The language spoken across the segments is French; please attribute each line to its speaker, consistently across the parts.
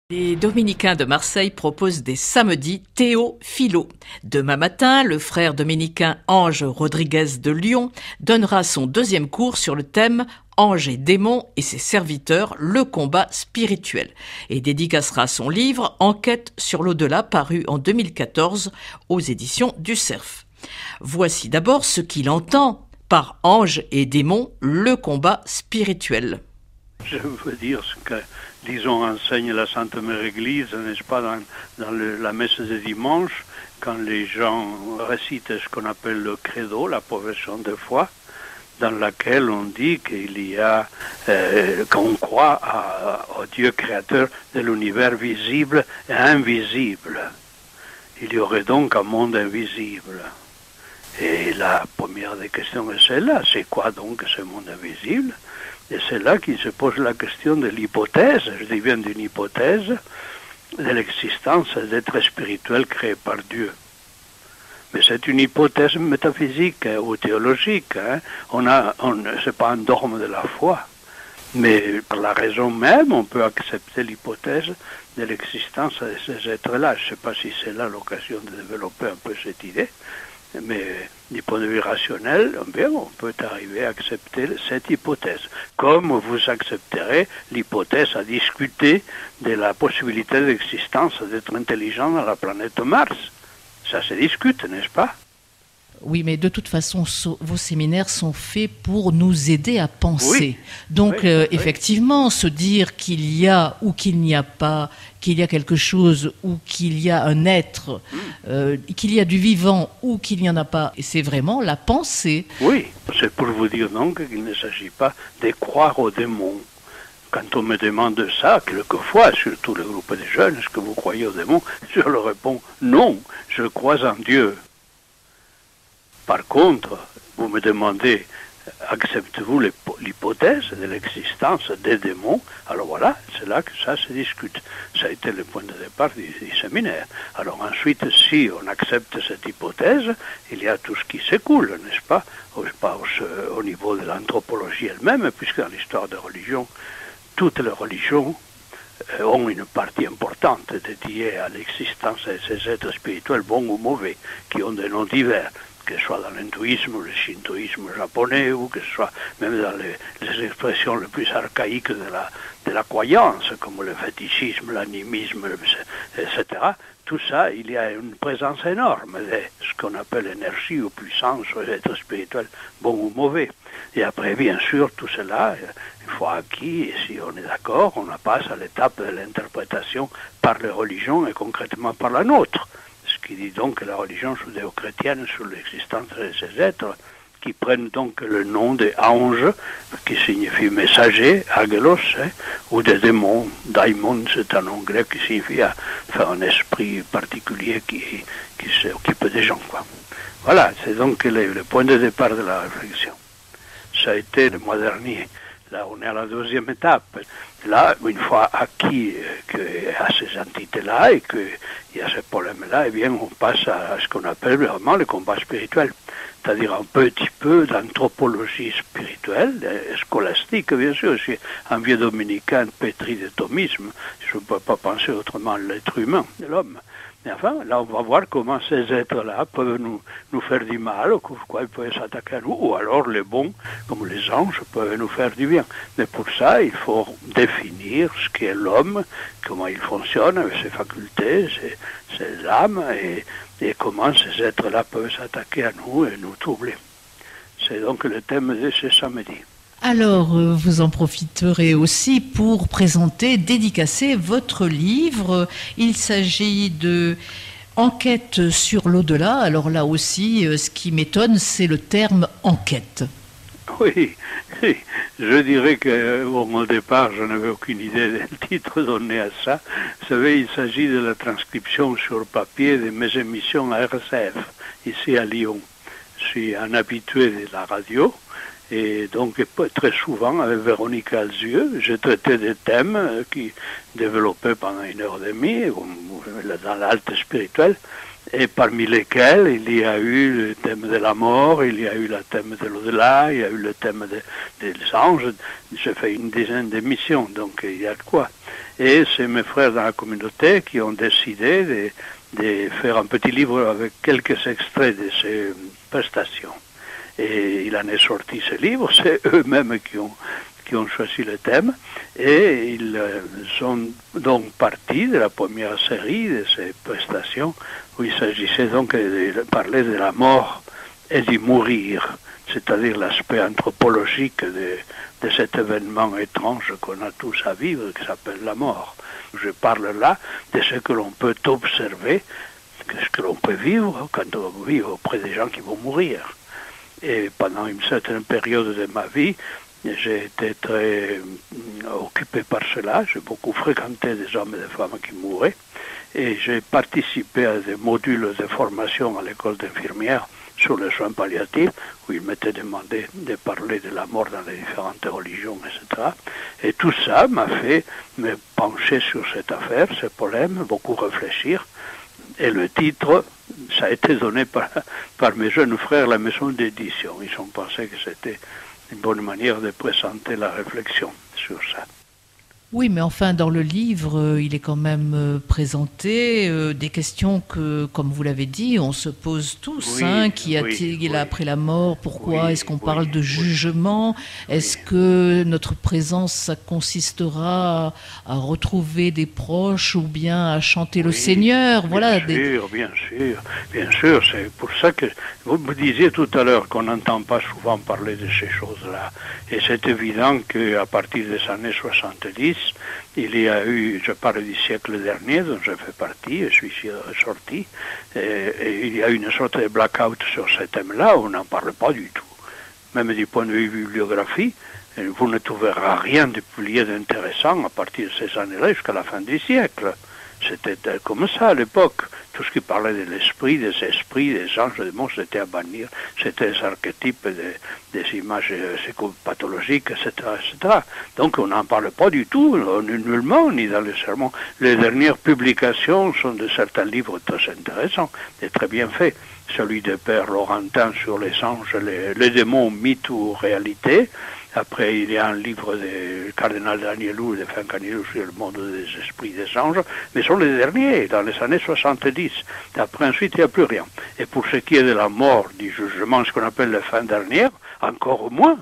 Speaker 1: Les dominicains de Marseille proposent des samedis Théo-Philo. Demain matin, le frère dominicain Ange Rodriguez de Lyon donnera son deuxième cours sur le thème Ange et démons et ses serviteurs, le combat spirituel, et dédicacera son livre Enquête sur l'au-delà, paru en 2014 aux éditions du Cerf. Voici d'abord ce qu'il entend par Ange et démons, le combat spirituel.
Speaker 2: Je veux dire ce que, disons, enseigne la Sainte Mère Église, n'est-ce pas, dans la messe de dimanche, quand les gens récitent ce qu'on appelle le credo, la profession de foi, dans laquelle on dit qu'il y a, qu'on croit au Dieu créateur de l'univers visible et invisible. Il y aurait donc un monde invisible. Et la première des questions est celle-là, c'est quoi donc ce monde invisible? Et c'est là qu'il se pose la question de l'hypothèse, je dis bien d'une hypothèse, de l'existence d'êtres spirituels créés par Dieu. Mais c'est une hypothèse métaphysique ou théologique. C'est pas un dogme de la foi. Mais par la raison même, on peut accepter l'hypothèse de l'existence de ces êtres-là. Je ne sais pas si c'est là l'occasion de développer un peu cette idée. Mais du point de vue rationnel, bien, on peut arriver à accepter cette hypothèse. Comme vous accepterez l'hypothèse à discuter de la possibilité d'existence d'êtres intelligents dans la planète Mars. Ça se discute, n'est-ce pas?
Speaker 3: Oui, mais de toute façon, vos séminaires sont faits pour nous aider à penser.
Speaker 2: Oui.
Speaker 3: Donc,
Speaker 2: Oui.
Speaker 3: effectivement, se dire qu'il y a ou qu'il n'y a pas, qu'il y a quelque chose ou qu'il y a un être, qu'il y a du vivant ou qu'il n'y en a pas, c'est vraiment la pensée.
Speaker 2: Oui, c'est pour vous dire donc qu'il ne s'agit pas de croire aux démons. Quand on me demande ça, quelquefois, surtout le groupe des jeunes, est-ce que vous croyez aux démons? Je leur réponds non, je crois en Dieu. Par contre, vous me demandez, acceptez-vous l'hypothèse de l'existence des démons? Alors voilà, c'est là que ça se discute. Ça a été le point de départ du séminaire. Alors ensuite, si on accepte cette hypothèse, il y a tout ce qui s'écoule, n'est-ce pas, au niveau de l'anthropologie elle-même, puisque dans l'histoire de religion, toutes les religions ont une partie importante dédiée à l'existence de ces êtres spirituels, bons ou mauvais, qui ont des noms divers, que ce soit dans l'hindouisme, le shintoïsme japonais, ou que ce soit même dans les expressions les plus archaïques de la croyance, comme le fétichisme, l'animisme, etc. Tout ça, il y a une présence énorme de ce qu'on appelle énergie ou puissance, ou êtres spirituels, bons ou mauvais. Et après, bien sûr, tout cela, une fois acquis, et si on est d'accord, on passe à l'étape de l'interprétation par les religions et concrètement par la nôtre. Ce qui dit donc que la religion judéo-chrétienne sur l'existence de ces êtres, qui prennent donc le nom des anges, qui signifie messager, angelos, ou des démons, daimon, c'est un nom grec qui signifie un esprit particulier qui s'occupe des gens, quoi. Voilà, c'est donc le point de départ de la réflexion. Ça a été le mois dernier. Là, on est à la deuxième étape. Là, une fois acquis qu'il y a ces entités-là et qu'il y a ce problème-là, eh bien, on passe à ce qu'on appelle vraiment le combat spirituel. C'est-à-dire un petit peu d'anthropologie spirituelle, scolastique, bien sûr. Je suis un vieux dominicain pétri de thomisme. Je ne peux pas penser autrement l'être humain, l'homme. Mais enfin, là, on va voir comment ces êtres-là peuvent nous faire du mal, ou quoi ils peuvent s'attaquer à nous, ou alors les bons, comme les anges, peuvent nous faire du bien. Mais pour ça, il faut définir ce qu'est l'homme, comment il fonctionne, avec ses facultés, ses âmes, et comment ces êtres-là peuvent s'attaquer à nous et nous troubler. C'est donc le thème de ce samedi.
Speaker 3: Alors, vous en profiterez aussi pour présenter, dédicacer votre livre. Il s'agit de Enquête sur l'au-delà. Alors là aussi, ce qui m'étonne, c'est le terme enquête.
Speaker 2: Oui, je dirais qu'au départ, je n'avais aucune idée du titre donné à ça. Vous savez, il s'agit de la transcription sur papier de mes émissions à RCF, ici à Lyon. Je suis un habitué de la radio. Et donc, très souvent, avec Véronique Alzieux, j'ai traité des thèmes qui développaient pendant 1h30, dans l'halte spirituelle. et parmi lesquels il y a eu le thème de la mort, il y a eu le thème de l'au-delà, il y a eu le thème des anges. J'ai fait une dizaine d'émissions, donc il y a de quoi. Et c'est mes frères dans la communauté qui ont décidé de faire un petit livre avec quelques extraits de ces prestations. Et il en est sorti ce livre, c'est eux-mêmes qui ont choisi le thème, et ils sont donc partis de la première série de ces prestations, où il s'agissait donc de parler de la mort et du mourir, c'est-à-dire l'aspect anthropologique de cet événement étrange qu'on a tous à vivre, qui s'appelle la mort. Je parle là de ce que l'on peut observer, ce que l'on peut vivre quand on vit auprès des gens qui vont mourir. Et pendant une certaine période de ma vie, j'ai été très occupé par cela. J'ai beaucoup fréquenté des hommes et des femmes qui mouraient. Et j'ai participé à des modules de formation à l'école d'infirmières sur les soins palliatifs, où il m'était demandé de parler de la mort dans les différentes religions, etc. Et tout ça m'a fait me pencher sur cette affaire, ce problème, beaucoup réfléchir. Et le titre, ça a été donné par mes jeunes frères, la maison d'édition. Ils ont pensé que c'était une bonne manière de présenter la réflexion sur ça.
Speaker 3: Oui, mais enfin, dans le livre, il est quand même présenté des questions que, comme vous l'avez dit, on se pose tous.
Speaker 2: Oui,
Speaker 3: qui a-t-il après la mort? Pourquoi est-ce qu'on parle de
Speaker 2: oui.
Speaker 3: jugement? Est-ce que notre présence, ça consistera à retrouver des proches ou bien à chanter le Seigneur? Voilà.
Speaker 2: Bien sûr. C'est pour ça que vous me disiez tout à l'heure qu'on n'entend pas souvent parler de ces choses-là. Et c'est évident qu'à partir des années 70, il y a eu, je parle du siècle dernier, dont je fais partie, je suis sorti, et il y a eu une sorte de blackout sur ce thème-là, on n'en parle pas du tout. Même du point de vue bibliographie, vous ne trouverez rien de publié d'intéressant à partir de ces années-là jusqu'à la fin du siècle. C'était comme ça à l'époque. Tout ce qui parlait de l'esprit, des esprits, des anges, des monstres, c'était à bannir. C'était des archétypes, des images psychopathologiques, etc., etc. Donc on n'en parle pas du tout, nullement, ni dans les sermons. Les dernières publications sont de certains livres très intéressants et très bien faits. Celui de Père Laurentin sur les anges, les démons, mythes ou réalité. Après, il y a un livre du cardinal Danielou, de Fincanilou, sur le monde des esprits des anges, mais ce sont les derniers, dans les années 70. Après, ensuite, il n'y a plus rien. Et pour ce qui est de la mort, du jugement, ce qu'on appelle la fin dernière, encore moins,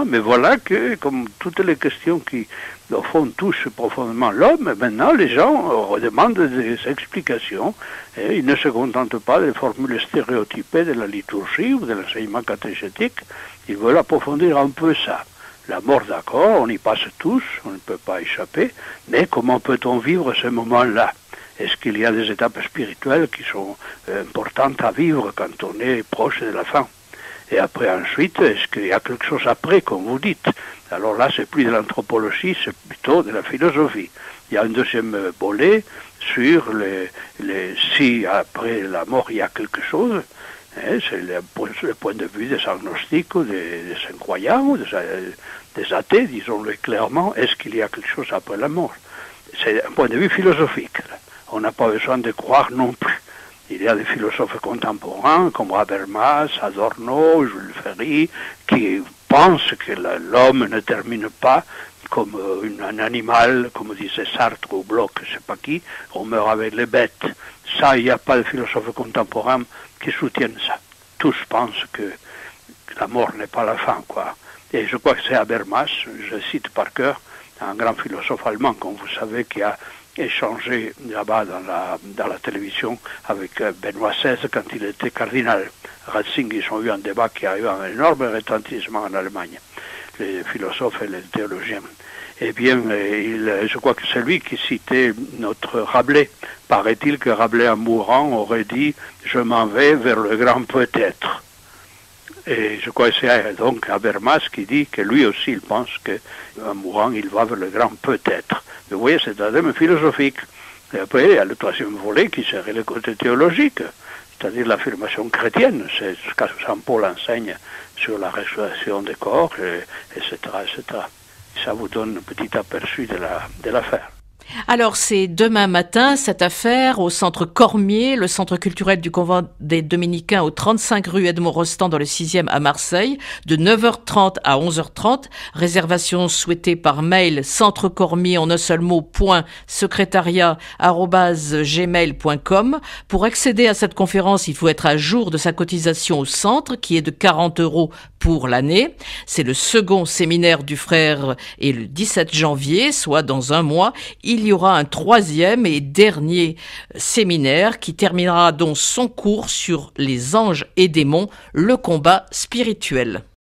Speaker 2: mais voilà que, comme toutes les questions qui, au fond, touchent profondément l'homme, maintenant, les gens demandent des explications, et ils ne se contentent pas des formules stéréotypées de la liturgie ou de l'enseignement catéchétique. Ils veulent approfondir un peu ça. La mort, d'accord, on y passe tous, on ne peut pas échapper, mais comment peut-on vivre ce moment-là? Est-ce qu'il y a des étapes spirituelles qui sont importantes à vivre quand on est proche de la fin? Et après, ensuite, est-ce qu'il y a quelque chose après, comme vous dites? Alors là, c'est plus de l'anthropologie, c'est plutôt de la philosophie. Il y a un deuxième volet sur si après la mort il y a quelque chose. C'est le point de vue des agnostiques, ou des incroyants, ou des athées, disons-le clairement. Est-ce qu'il y a quelque chose après la mort? C'est un point de vue philosophique. On n'a pas besoin de croire non plus. Il y a des philosophes contemporains comme Habermas, Adorno, Jules Ferry, qui pensent que l'homme ne termine pas comme un animal, comme disait Sartre ou Bloch, je ne sais pas qui, on meurt avec les bêtes. Ça, il n'y a pas de philosophes contemporains qui soutiennent ça. Tous pensent que la mort n'est pas la fin, quoi. Et je crois que c'est Habermas, je cite par cœur, un grand philosophe allemand, comme vous savez, qui a échangé là-bas dans la télévision avec Benoît XVI quand il était cardinal. Ratzinger, ils ont eu un débat qui a eu un énorme retentissement en Allemagne, les philosophes et les théologiens. Eh bien, je crois que c'est lui qui citait notre Rabelais. Paraît-il que Rabelais, en mourant, aurait dit « Je m'en vais vers le grand peut-être ». Et je crois que c'est donc Habermas qui dit que lui aussi, il pense qu'en mourant, il va vers le grand peut-être. Vous voyez, c'est un thème philosophique. Et après, il y a le troisième volet qui serait le côté théologique, c'est-à-dire l'affirmation chrétienne. C'est ce que Saint Paul enseigne sur la résurrection des corps, etc., etc. Ça vous donne un petit aperçu de l'affaire.
Speaker 1: Alors, c'est demain matin, cette affaire, au centre Cormier, le centre culturel du convent des Dominicains, au 35 rue Edmond-Rostand, dans le 6e à Marseille, de 9h30 à 11h30. Réservation souhaitée par mail, centrecormier en un seul mot, .secrétariat@gmail.com. Pour accéder à cette conférence, il faut être à jour de sa cotisation au centre, qui est de 40 € pour l'année. C'est le second séminaire du frère et le 17 janvier, soit dans un mois. Il y aura un troisième et dernier séminaire qui terminera donc son cours sur les anges et démons, le combat spirituel.